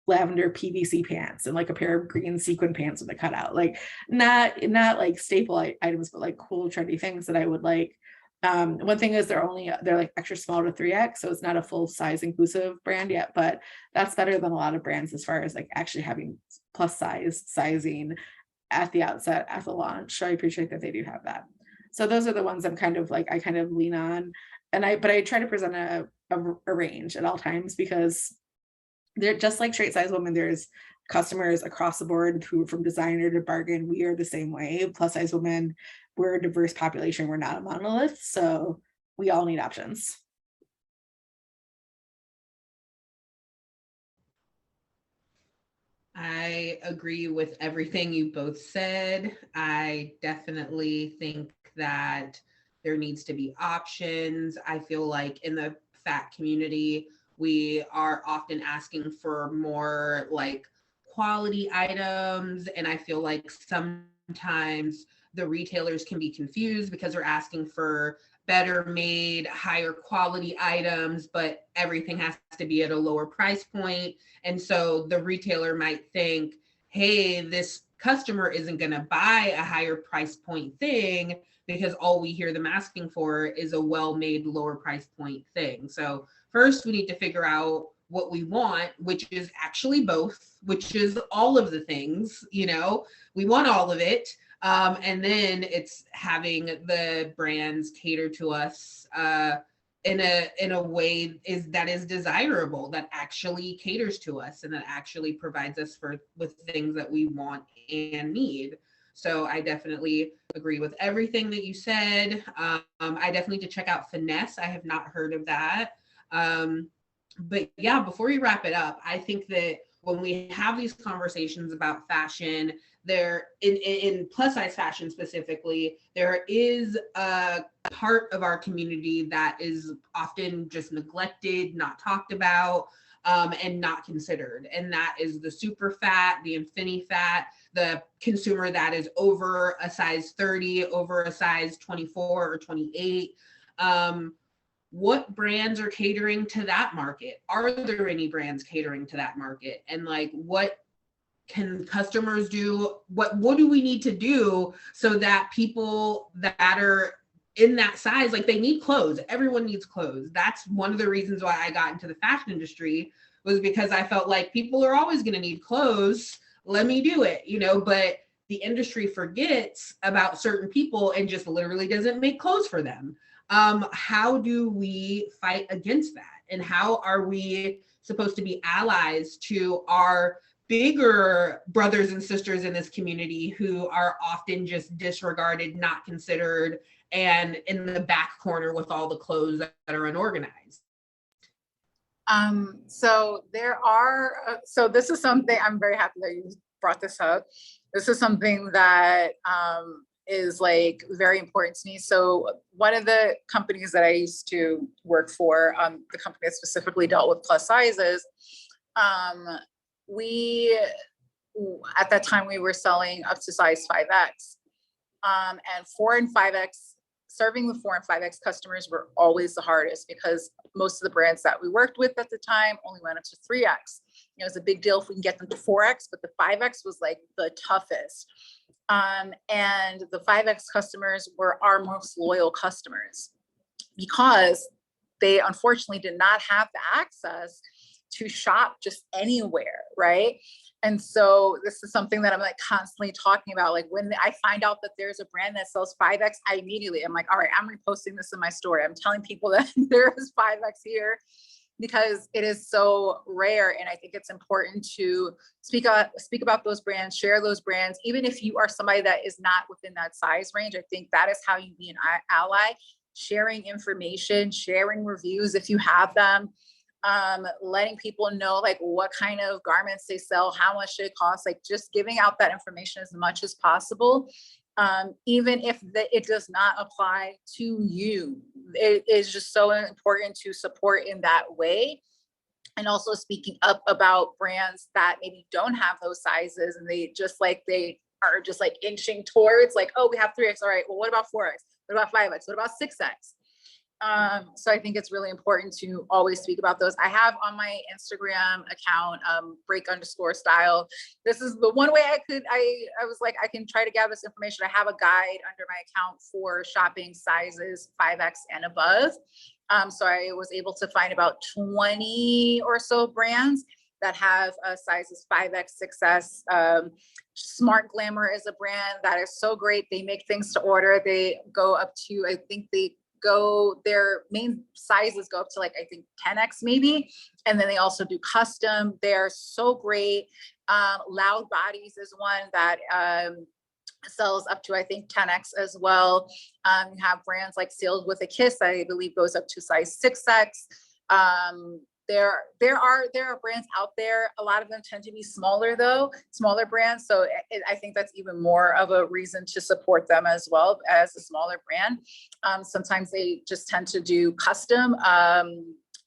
lavender PVC pants and like a pair of green sequin pants with a cutout, like not like staple items, but like cool trendy things that I would like. One thing is they're like extra small to 3X, so it's not a full size inclusive brand yet, but that's better than a lot of brands as far as like actually having plus size sizing at the outset, at the launch. So I appreciate that they do have that. So those are the ones I'm kind of like, I kind of lean on, but I try to present a range at all times, because they're just like straight size women. There's customers across the board who, from designer to bargain, we are the same way. Plus size women, we're a diverse population. We're not a monolith. So we all need options. I agree with everything you both said. I definitely think that there needs to be options. I feel like in the fat community, we are often asking for more like quality items. And I feel like sometimes the retailers can be confused because they're asking for better made, higher quality items, but everything has to be at a lower price point. And so the retailer might think, hey, this customer isn't going to buy a higher price point thing because all we hear them asking for is a well-made, lower price point thing. So first we need to figure out what we want, which is actually both, which is all of the things, you know, we want all of it. And then it's having the brands cater to us in a way that is desirable, that actually caters to us and that actually provides us with things that we want and need. So I definitely agree with everything that you said. I definitely need to check out Finesse. I have not heard of that. But yeah, before we wrap it up, I think that when we have these conversations about fashion, there in plus size fashion specifically, there is a part of our community that is often just neglected, not talked about, and not considered. And that is the super fat, the Infinifat, the consumer that is over a size 30, over a size 24 or 28. What brands are catering to that market? Are there any brands catering to that market? And like, what can customers do? What do we need to do so that people that are in that size, like they need clothes. Everyone needs clothes. That's one of the reasons why I got into the fashion industry, was because I felt like people are always going to need clothes. Let me do it, you know, but the industry forgets about certain people and just literally doesn't make clothes for them. How do we fight against that? And how are we supposed to be allies to our bigger brothers and sisters in this community who are often just disregarded, not considered, and in the back corner with all the clothes that are unorganized? So there are, so this is something, I'm very happy that you brought this up. This is something that is like very important to me. So one of the companies that I used to work for, the company that specifically dealt with plus sizes, we, at that time we were selling up to size 5X, and 4 and 5X, serving the 4 and 5X customers were always the hardest, because most of the brands that we worked with at the time only went up to 3X. You know, it's a big deal if we can get them to 4X, but the 5X was like the toughest. And the 5X customers were our most loyal customers, because they unfortunately did not have the access to shop just anywhere, right? And so this is something that I'm like constantly talking about. Like when I find out that there's a brand that sells 5X, I immediately, I'm like, all right, I'm reposting this in my story. I'm telling people that there is 5X here, because it is so rare. And I think it's important to speak about those brands, share those brands, even if you are somebody that is not within that size range. I think that is how you be an ally, sharing information, sharing reviews if you have them, letting people know like what kind of garments they sell, how much it costs, like just giving out that information as much as possible. Even if it does not apply to you, it is just so important to support in that way. And also speaking up about brands that maybe don't have those sizes, and they are just like inching towards like, oh, we have 3X. All right, well, what about 4X? What about 5X? What about 6X? So I think it's really important to always speak about those. I have on my Instagram account, break_style. This is the one way I was like, I can try to gather this information. I have a guide under my account for shopping sizes 5X and above. So I was able to find about 20 or so brands that have sizes 5X, 6S. Smart Glamour is a brand that is so great. They make things to order. They go up to, I think their main sizes go up to like, I think 10X maybe. And then they also do custom. They're so great. Loud Bodies is one that sells up to, I think, 10X as well. You have brands like Sealed with a Kiss, I believe goes up to size 6X. There are brands out there. A lot of them tend to be smaller though, smaller brands. So I think that's even more of a reason to support them as well as a smaller brand. Sometimes they just tend to do custom.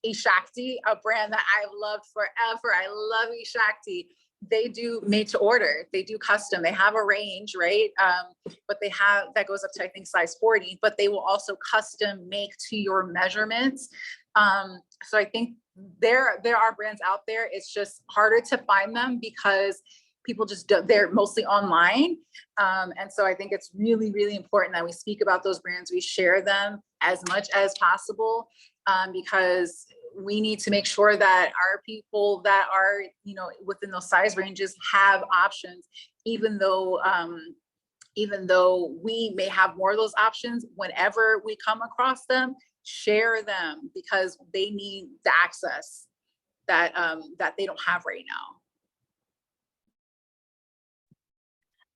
Ishakti, a brand that I've loved forever. I love Ishakti. They do made to order. They do custom. They have a range, right? But they have, that goes up to, I think, size 40, but they will also custom make to your measurements. So I think there are brands out there. It's just harder to find them because people just don't, they're mostly online. And so I think it's really, really important that we speak about those brands. We share them as much as possible, because we need to make sure that our people that are, within those size ranges have options, even though we may have more of those options. Whenever we come across them, share them, because they need the access that they don't have right now.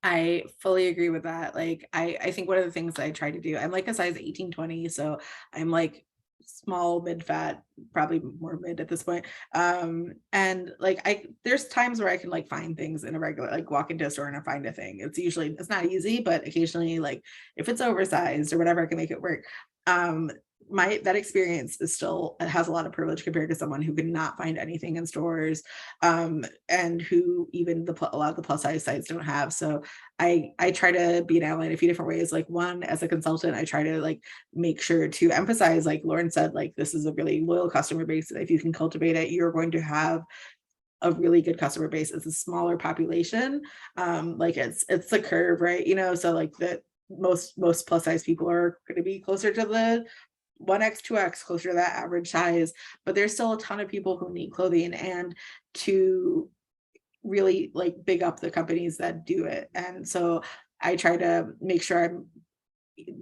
I fully agree with that. Like, I think one of the things I try to do, I'm like a size 18, 20, so I'm like small, mid fat, probably more mid at this point. And like there's times where I can like find things in a regular, like walk into a store and I find a thing. It's not easy, but occasionally, like if it's oversized or whatever, I can make it work. Um, that experience is still, it has a lot of privilege compared to someone who cannot find anything in stores, and who even a lot of the plus size sites don't have. So I try to be an ally in a few different ways. Like, one, as a consultant, I try to like make sure to emphasize, like Lauren said, like this is a really loyal customer base. If you can cultivate it, you're going to have a really good customer base. It's a smaller population. Like it's the curve, right? You know, so like the most plus size people are going to be closer to the 1x 2x, closer to that average size, but there's still a ton of people who need clothing, and to really like big up the companies that do it. And so I try to make sure I'm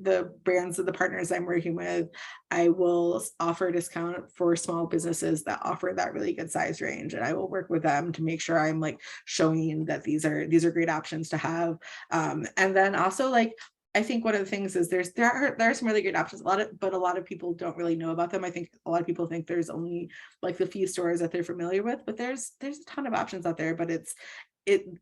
the brands of the partners I'm working with, I will offer a discount for small businesses that offer that really good size range. And I will work with them to make sure I'm like showing that these are great options to have. And then also, like, I think one of the things is there are some really great options, but a lot of people don't really know about them. I think a lot of people think there's only like the few stores that they're familiar with, but there's a ton of options out there, but it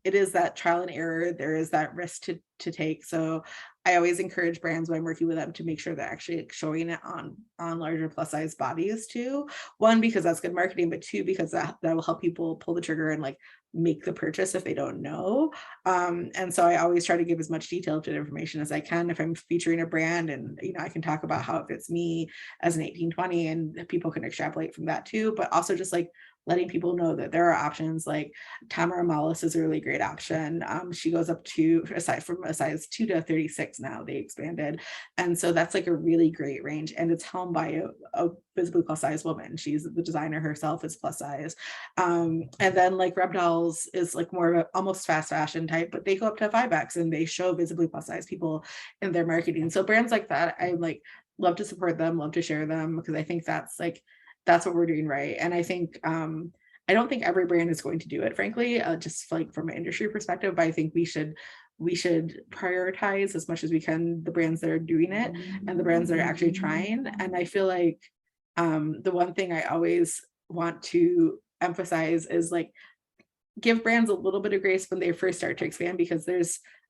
is that trial and error. There is that risk to take. So I always encourage brands when I'm working with them to make sure they're actually showing it on larger plus size bodies too. One, because that's good marketing, but two, because that will help people pull the trigger and like make the purchase if they don't know. And so I always try to give as much detailed information as I can if I'm featuring a brand, and you know, I can talk about how it fits me as an 18-20, and people can extrapolate from that too. But also just like letting people know that there are options. Like Tamara Mollis is a really great option. She goes up to, aside from a size 2 to 36 now, they expanded. And so that's like a really great range. And it's helmed by a visibly plus size woman. She's the designer herself, is plus size. And then like Reb Dolls is like more of a almost fast fashion type, but they go up to 5X and they show visibly plus size people in their marketing. So brands like that, I like love to support them, love to share them, because I think that's what we're doing right. And I think I don't think every brand is going to do it, frankly, just like from an industry perspective, but I think we should prioritize as much as we can the brands that are doing it and the brands that are actually trying. And I feel like the one thing I always want to emphasize is like give brands a little bit of grace when they first start to expand, because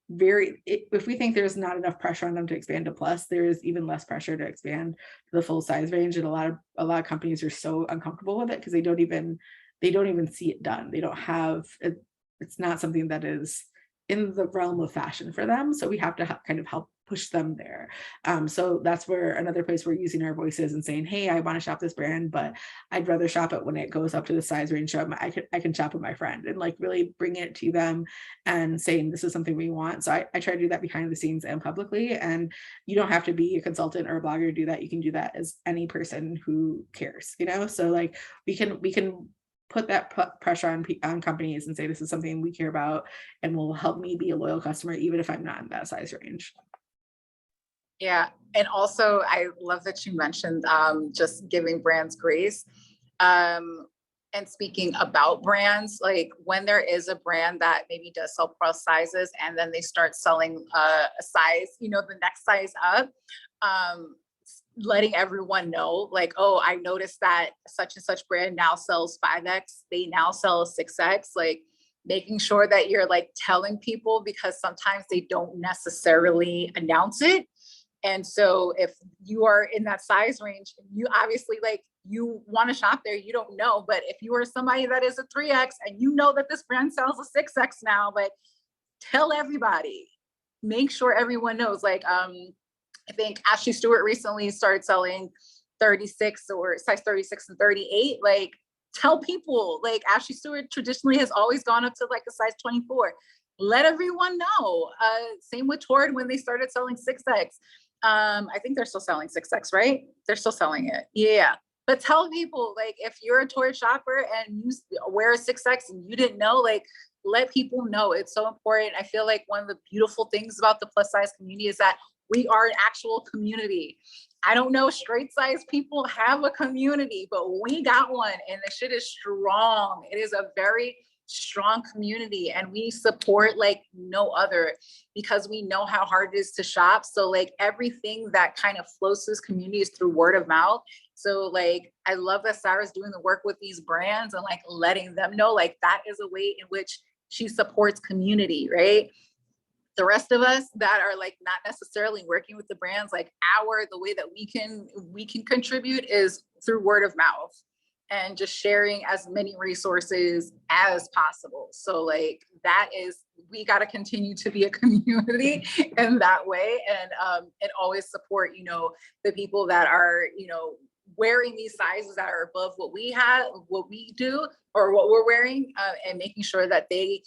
if we think there's not enough pressure on them to expand to plus, there is even less pressure to expand to the full size range. And a lot of companies are so uncomfortable with it because they don't even see it done. They don't have it. It's not something that is in the realm of fashion for them. So we have to kind of help push them there. So that's where another place we're using our voices and saying, hey, I want to shop this brand, but I'd rather shop it when it goes up to the size range. So I can shop with my friend and like really bring it to them and saying, this is something we want. So I try to do that behind the scenes and publicly. And you don't have to be a consultant or a blogger to do that. You can do that as any person who cares, you know? So like we can put that pressure on companies and say, this is something we care about and will help me be a loyal customer, even if I'm not in that size range. Yeah. And also I love that you mentioned just giving brands grace. And speaking about brands, like when there is a brand that maybe does sell plus sizes and then they start selling a size, you know, the next size up, letting everyone know, like, oh, I noticed that such and such brand now sells 5X, they now sell a 6X, like making sure that you're like telling people, because sometimes they don't necessarily announce it. And so if you are in that size range, you obviously like, you want to shop there, you don't know. But if you are somebody that is a 3X and you know that this brand sells a 6X now, like tell everybody, make sure everyone knows. Like, I think Ashley Stewart recently started selling 36 or size 36 and 38. Like tell people, like Ashley Stewart traditionally has always gone up to like a size 24. Let everyone know. Same with Torrid when they started selling 6X. I think they're still selling 6X, right? They're still selling it. Yeah. But tell people, like, if you're a Torrid shopper and you wear a 6X and you didn't know, like, let people know. It's so important. I feel like one of the beautiful things about the plus size community is that we are an actual community. I don't know, straight size people have a community, but we got one and the shit is strong. It is a very strong community, and we support like no other, because we know how hard it is to shop. So like everything that kind of flows to this community is through word of mouth. So like, I love that Sarah's doing the work with these brands and like letting them know like that is a way in which she supports community, right? The rest of us that are like not necessarily working with the brands, like the way that we can contribute is through word of mouth and just sharing as many resources as possible. So like we got to continue to be a community in that way, and always support, the people that are, wearing these sizes that are above what we do, or what we're wearing, and making sure that they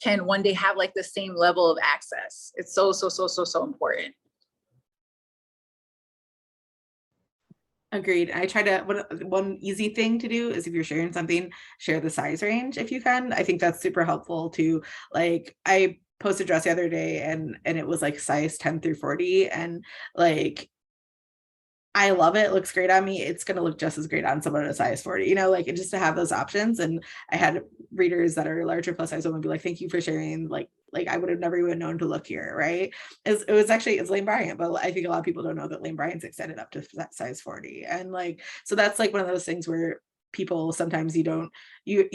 can one day have like the same level of access. It's so important. Agreed. I try to, one easy thing to do is if you're sharing something, share the size range if you can. I think that's super helpful to, like, I posted a dress the other day and it was like size 10 through 40, and like, I love it. It looks great on me. It's going to look just as great on someone at a size 40, like, and just to have those options. And I had readers that are larger plus size women be like, thank you for sharing. Like I would have never even known to look here. Right. It's Lane Bryant, but I think a lot of people don't know that Lane Bryant's extended up to that size 40. And like, so that's like one of those things where people, sometimes you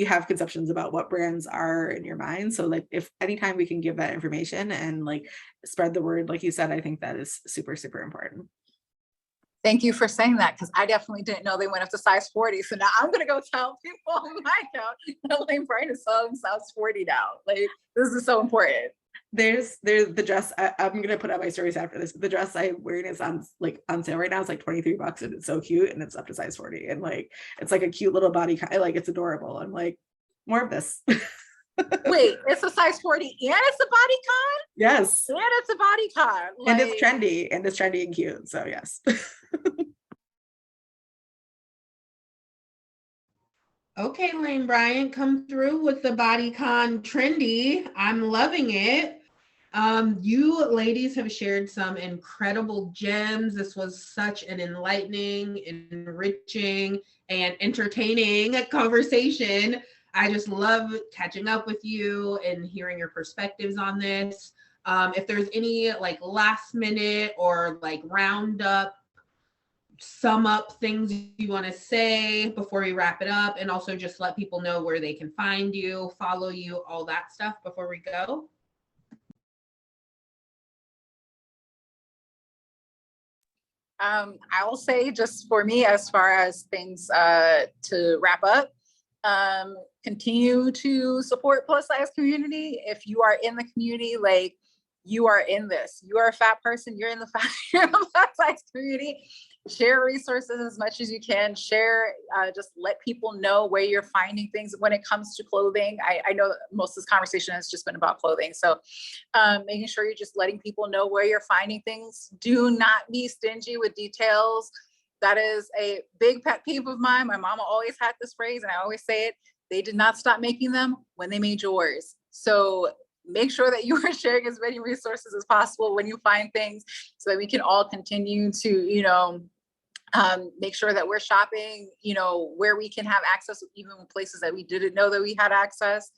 have conceptions about what brands are in your mind. So like, if anytime we can give that information and like spread the word, like you said, I think that is super, super important. Thank you for saying that, because I definitely didn't know they went up to size 40. So now I'm going to go tell people on my account that Lane Bryant is selling size 40 now. Like, this is so important. There's the dress. I'm going to put out my stories after this. The dress I'm wearing is on sale right now. It's like $23 and it's so cute, and it's up to size 40. And like, it's like a cute little body. Like, it's adorable. I'm like, more of this. Wait, it's a size 40 and it's a bodycon? Yes. And it's a bodycon. And it's trendy and cute. So yes. Okay, Lane Bryant, come through with the bodycon trendy. I'm loving it. You ladies have shared some incredible gems. This was such an enlightening, enriching, and entertaining conversation. I just love catching up with you and hearing your perspectives on this. If there's any like last minute or like roundup, sum up things you want to say before we wrap it up, and also just let people know where they can find you, follow you, all that stuff before we go. I will say, just for me, as far as things to wrap up, continue to support plus size community. If you are in the community, like, you are in this, you are a fat person, you're in the fat size community. Share resources as much as you can. Share, just let people know where you're finding things when it comes to clothing. I know that most of this conversation has just been about clothing. So making sure you're just letting people know where you're finding things. Do not be stingy with details. That is a big pet peeve of mine. My mama always had this phrase, and I always say it: they did not stop making them when they made yours. So make sure that you are sharing as many resources as possible when you find things, so that we can all continue to, make sure that we're shopping, where we can have access, even places that we didn't know that we had access.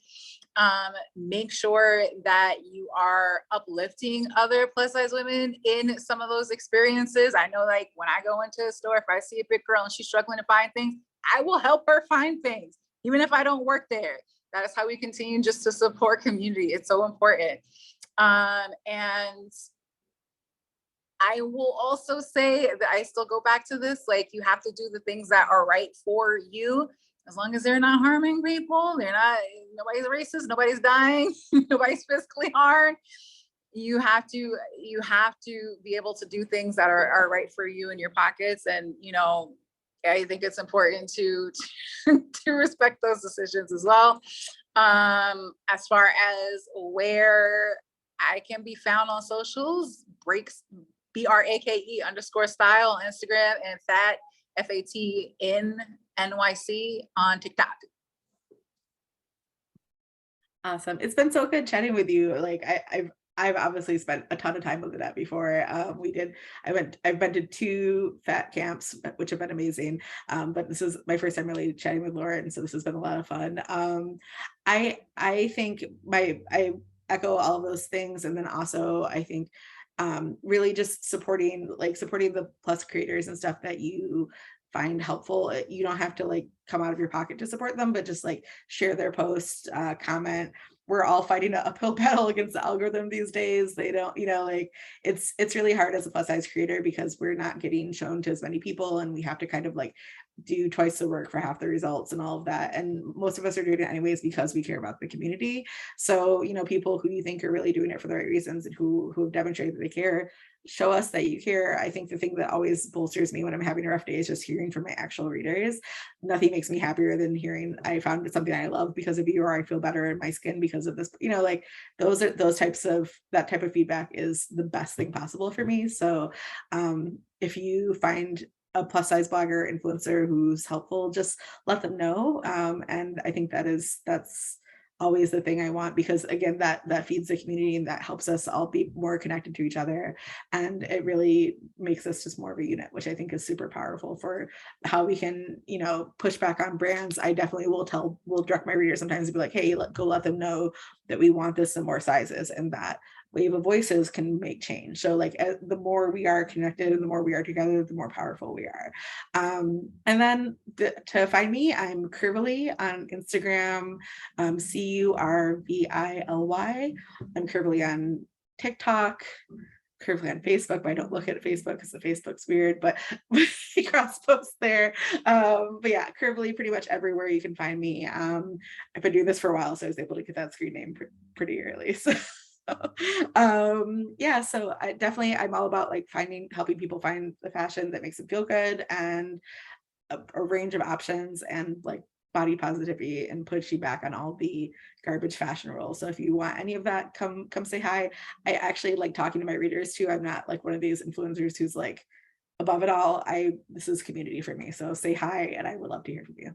Make sure that you are uplifting other plus size women in some of those experiences. I know, like, when I go into a store, if I see a big girl and she's struggling to find things, I will help her find things, even if I don't work there. That is how we continue just to support community. It's so important. And I will also say that I still go back to this, like, you have to do the things that are right for you, as long as they're not harming people. Nobody's racist, nobody's dying, nobody's physically harmed. You have to be able to do things that are right for you in your pockets. And, I think it's important to respect those decisions as well. As far as where I can be found on socials, BRAKE_style on Instagram, and Fat FAT NYC on TikTok. Awesome. It's been so good chatting with you. Like, I've obviously spent a ton of time looking at before. I've been to 2 fat camps, which have been amazing. But this is my first time really chatting with Lauren, so this has been a lot of fun. I think I echo all of those things, and then also I think really just supporting the plus creators and stuff that you find helpful. You don't have to like come out of your pocket to support them, but just like share their post, comment. We're all fighting an uphill battle against the algorithm these days. They don't, like it's really hard as a plus size creator because we're not getting shown to as many people, and we have to kind of like do twice the work for half the results and all of that. And most of us are doing it anyways because we care about the community. So, people who you think are really doing it for the right reasons and who have demonstrated that they care, show us that you care. I think the thing that always bolsters me when I'm having a rough day is just hearing from my actual readers. Nothing makes me happier than hearing I found something I love because of you, or I feel better in my skin because of this. Like that type of feedback is the best thing possible for me. So if you find a plus size blogger influencer who's helpful, just let them know. And I think that's always the thing I want, because again, that feeds the community and that helps us all be more connected to each other. And it really makes us just more of a unit, which I think is super powerful for how we can, push back on brands. I definitely will direct my readers sometimes to be like, hey, go let them know that we want this in more sizes, and that wave of voices can make change. So like the more we are connected and the more we are together, the more powerful we are. And then to find me, I'm Curvily on Instagram, Curvily. I'm Curvily on TikTok, Curvily on Facebook, but I don't look at Facebook because the Facebook's weird, but we cross post there. But yeah, Curvily pretty much everywhere you can find me. I've been doing this for a while, so I was able to get that screen name pretty early. So so I'm all about like helping people find the fashion that makes them feel good, and a range of options, and like body positivity, and push you back on all the garbage fashion rules. So if you want any of that, come say hi. I actually like talking to my readers too. I'm not like one of these influencers who's like above it all. This is community for me. So say hi, and I would love to hear from you.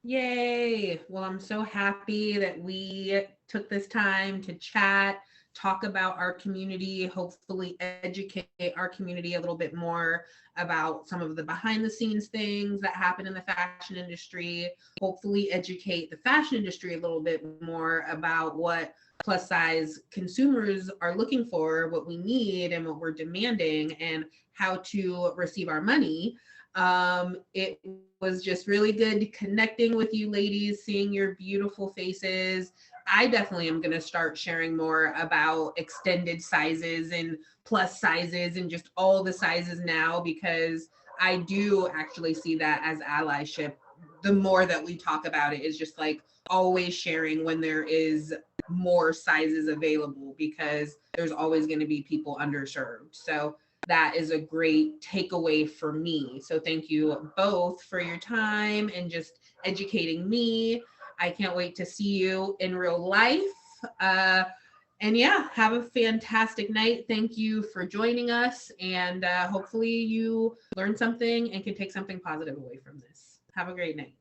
Yay. Well, I'm so happy that we took this time to chat, talk about our community, hopefully educate our community a little bit more about some of the behind the scenes things that happen in the fashion industry, hopefully educate the fashion industry a little bit more about what plus size consumers are looking for, what we need and what we're demanding, and how to receive our money. It was just really good connecting with you ladies, seeing your beautiful faces. I definitely am going to start sharing more about extended sizes and plus sizes and just all the sizes now, because I do actually see that as allyship. The more that we talk about it is just like always sharing when there is more sizes available, because there's always going to be people underserved. So that is a great takeaway for me. So thank you both for your time and just educating me. I can't wait to see you in real life. And yeah, have a fantastic night. Thank you for joining us. And hopefully you learned something and can take something positive away from this. Have a great night.